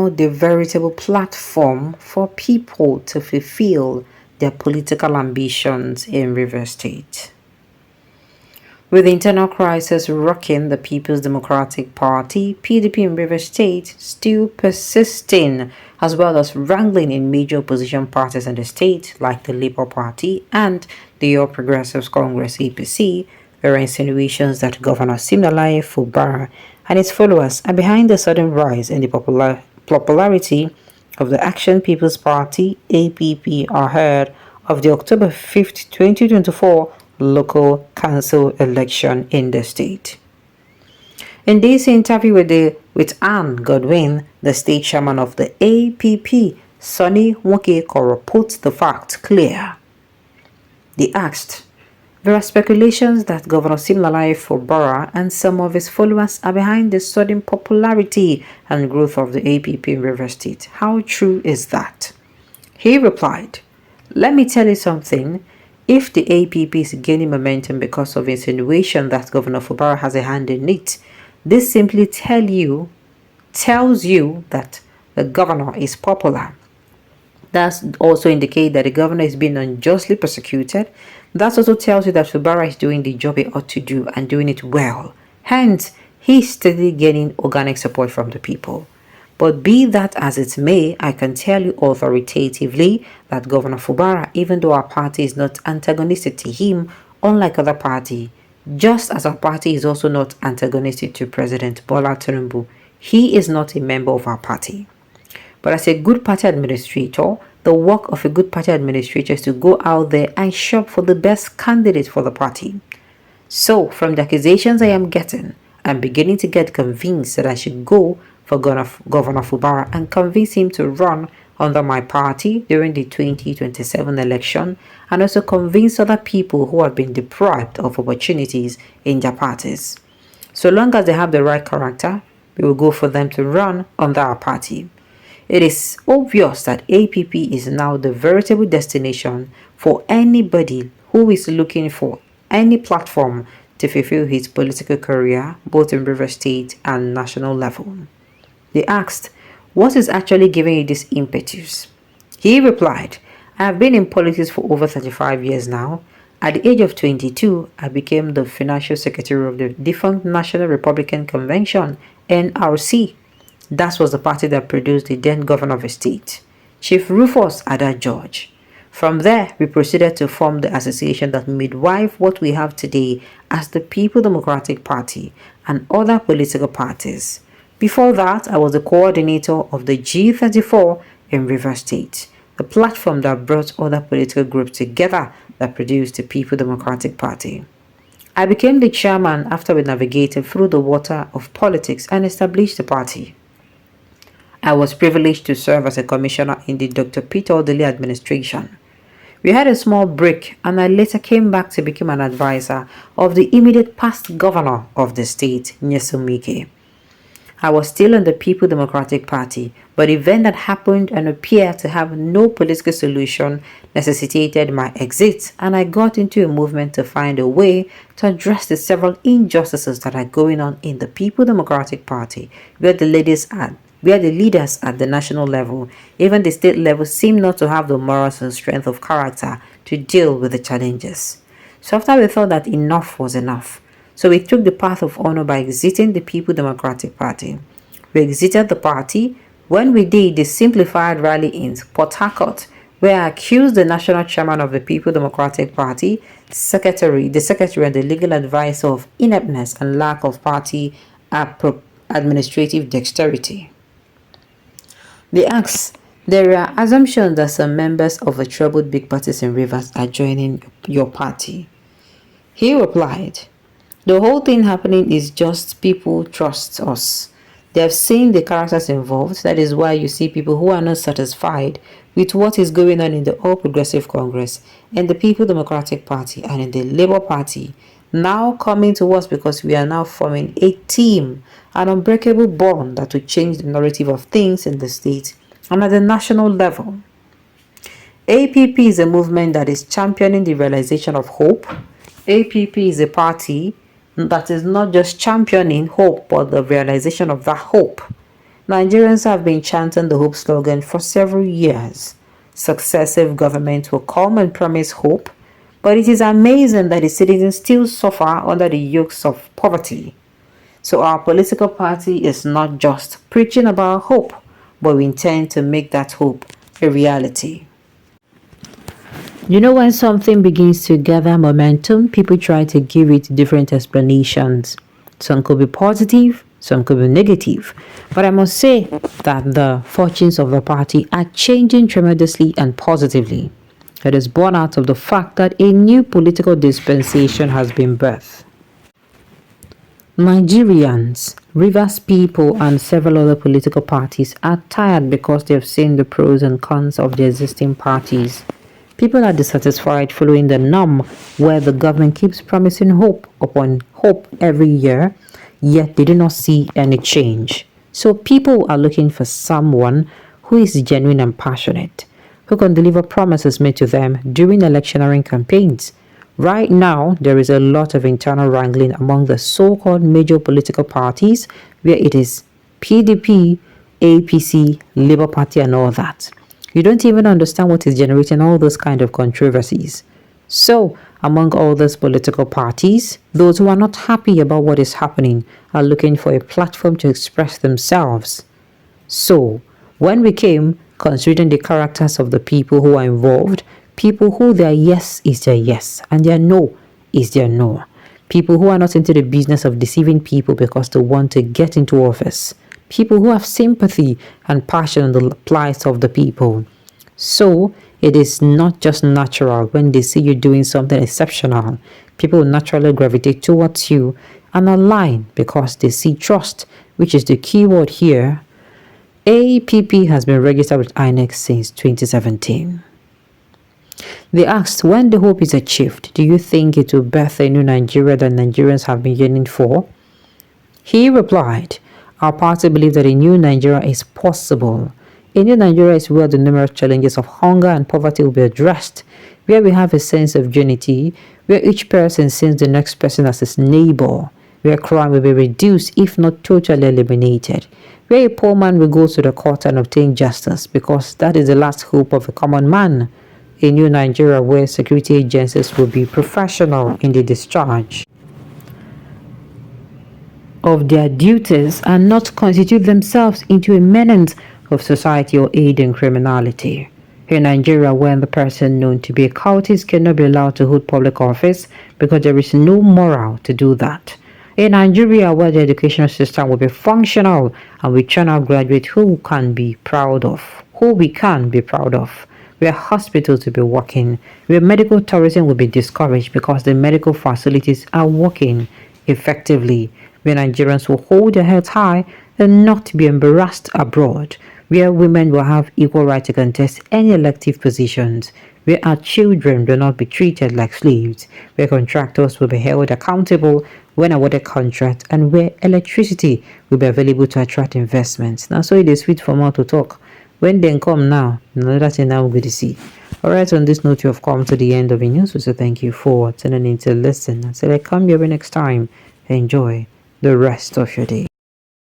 now the veritable platform for people to fulfill their political ambitions in Rivers State. With the internal crisis rocking the People's Democratic Party, PDP in Rivers State still persisting, as well as wrangling in major opposition parties in the state like the Labour Party and the All Progressives Congress APC, there are insinuations that Governor Siminalayi Fubara and his followers are behind the sudden rise in the popularity of the Action People's Party APP ahead of the October 5th, 2024 local council election in the state. In this interview with Anne Godwin, the state chairman of the APP, Sonny Wike puts the fact clear. They asked, there are speculations that Governor Siminalayi Fubara and some of his followers are behind the sudden popularity and growth of the APP in Rivers State. How true is that? He replied, let me tell you something. If the APP is gaining momentum because of insinuation that Governor Fubara has a hand in it, this simply tells you that the governor is popular. That also indicates that the governor is being unjustly persecuted. That also tells you that Fubara is doing the job he ought to do and doing it well. Hence, he's steadily gaining organic support from the people. But be that as it may, I can tell you authoritatively that Governor Fubara, even though our party is not antagonistic to him, unlike other parties, just as our party is also not antagonistic to President Bola Tinubu, he is not a member of our party. But as a good party administrator, the work of a good party administrator is to go out there and shop for the best candidate for the party. So, from the accusations I am getting, I'm beginning to get convinced that I should go for Governor Fubara and convince him to run under my party during the 2027 election, and also convince other people who have been deprived of opportunities in their parties. So long as they have the right character, we will go for them to run under our party. It is obvious that APP is now the veritable destination for anybody who is looking for any platform to fulfill his political career, both in Rivers State and national level. They asked, what is actually giving you this impetus? He replied, I have been in politics for over 35 years now. At the age of 22, I became the financial secretary of the defunct National Republican Convention, NRC. That was the party that produced the then governor of the state, Chief Rufus Ada George. From there, we proceeded to form the association that midwife what we have today as the People Democratic Party and other political parties. Before that, I was the coordinator of the G34 in Rivers State, the platform that brought other political groups together that produced the People Democratic Party. I became the chairman after we navigated through the water of politics and established the party. I was privileged to serve as a commissioner in the Dr. Peter Odili administration. We had a small break and I later came back to become an advisor of the immediate past governor of the state, Nyesom Wike. I was still in the People Democratic Party, but the event that happened and appeared to have no political solution necessitated my exit, and I got into a movement to find a way to address the several injustices that are going on in the People Democratic Party, where the leaders at the national level, even the state level, seem not to have the morals and strength of character to deal with the challenges. So after we thought that enough was enough, so we took the path of honor by exiting the People Democratic Party. We exited the party. When we did the simplified rally in Port Harcourt, where I accused the national chairman of the People Democratic Party, the secretary and the legal advisor of ineptness and lack of party administrative dexterity. They asked, there are assumptions that some members of the troubled big parties in Rivers are joining your party. He replied, the whole thing happening is just people trust us. They have seen the characters involved. That is why you see people who are not satisfied with what is going on in the All Progressive Congress and the People Democratic Party and in the Labour Party now coming to us because we are now forming a team, an unbreakable bond that will change the narrative of things in the state and at the national level. APP is a movement that is championing the realization of hope. APP is a party that is not just championing hope, but the realization of that hope. Nigerians have been chanting the hope slogan for several years. Successive governments will come and promise hope, but it is amazing that the citizens still suffer under the yokes of poverty. So our political party is not just preaching about hope, but we intend to make that hope a reality. You know, when something begins to gather momentum, people try to give it different explanations. Some could be positive, some could be negative. But I must say that the fortunes of the party are changing tremendously and positively. It is born out of the fact that a new political dispensation has been birthed. Nigerians, Rivers people, and several other political parties are tired because they have seen the pros and cons of the existing parties. People are dissatisfied following the norm where the government keeps promising hope upon hope every year, yet they do not see any change. So people are looking for someone who is genuine and passionate, who can deliver promises made to them during electioneering campaigns. Right now, there is a lot of internal wrangling among the so-called major political parties, where it is PDP, APC, Labour Party and all that. You don't even understand what is generating all those kind of controversies. So, among all those political parties, those who are not happy about what is happening are looking for a platform to express themselves. So, when we came, considering the characters of the people who are involved, people who their yes is their yes and their no is their no. People who are not into the business of deceiving people because they want to get into office. People who have sympathy and passion on the plight of the people. So, it is not just natural when they see you doing something exceptional. People naturally gravitate towards you and align because they see trust, which is the key word here. APP has been registered with INEC since 2017. They asked, when the hope is achieved, do you think it will birth a new Nigeria that Nigerians have been yearning for? He replied, our party believes that a new Nigeria is possible. A new Nigeria is where the numerous challenges of hunger and poverty will be addressed, where we have a sense of unity, where each person sees the next person as his neighbor, where crime will be reduced if not totally eliminated, where a poor man will go to the court and obtain justice because that is the last hope of a common man. A new Nigeria where security agencies will be professional in the discharge of their duties and not constitute themselves into a menace of society or aid in criminality. A Nigeria where the person known to be a cultist cannot be allowed to hold public office because there is no moral to do that. A Nigeria where the educational system will be functional and we churn out graduates who we can be proud of, where hospitals will be working, where medical tourism will be discouraged because the medical facilities are working effectively, where Nigerians will hold their heads high and not be embarrassed abroad, where women will have equal right to contest any elective positions, where our children will not be treated like slaves, where contractors will be held accountable when awarded contract, and where electricity will be available to attract investments. Now, so it is sweet for more to talk. When they come now, another thing now we're going to see. Alright, on this note, you have come to the end of the news. So thank you for tuning in to listen. So I come here next time. Enjoy the rest of your day.